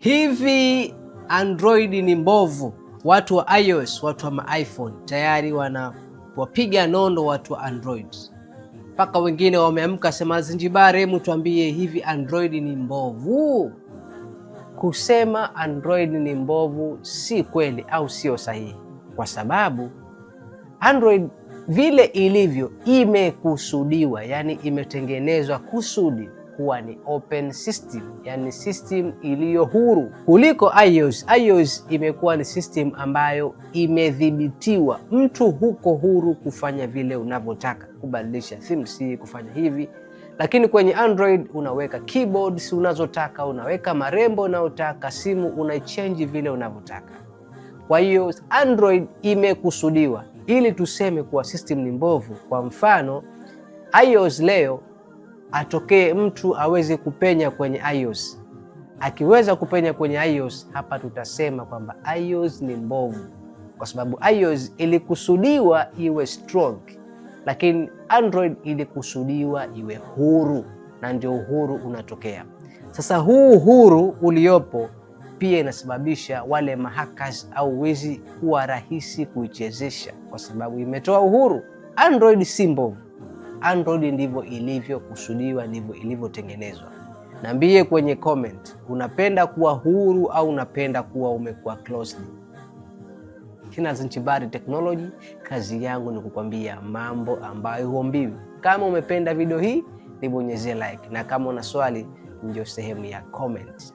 Hivi Android ni mbovu? Watu wa iOS, watu wa iPhone tayari wanawapiga nondo watu wa Android, mpaka wengine wameamka sema Zinjibari, hebu tuambie, hivi Android ni mbovu? Kusema Android ni mbovu si kweli au sio sahihi, kwa sababu Android vile ilivyo imekusudiwa, yani imetengenezwa kusudi kuwa ni open system, yani system iliyo huru kuliko iOS. iOS imekuwa ni system ambayo imedhibitiwa, mtu huko huru kufanya vile unavyotaka, kubadilisha themes, kufanya hivi. Lakini kwenye Android unaweka keyboards unazotaka, unaweka marembo unayotaka, simu unaichange vile unavyotaka. Kwa hiyo Android imekusudiwa ili tuseme kuwa system ni mbovu. Kwa mfano iOS leo atokee mtu aweze kupenya kwenye iOS, akiweza kupenya kwenye iOS, hapa tutasema kwamba iOS ni mbovu, kwa sababu iOS ilikusudiwa iwe strong, lakini Android ilikusudiwa iwe huru, na ndio uhuru unatokea. Sasa huu uhuru uliopo pia inasababisha wale mahackers au wezi kuwa rahisi kuichezesha, kwa sababu imetoa uhuru. Android si mbovu, Android ndivyo ilivyokusudiwa, ndivyo ilivyotengenezwa. Niambie kwenye comment, unapenda kuwa huru au unapenda kuwa umekuwa closed? Kina Zinjibari Technology, kazi yangu ni kukwambia mambo ambayo huambiwi. Kama umependa video hii, nibonyeze like, na kama una swali ndio sehemu ya comment.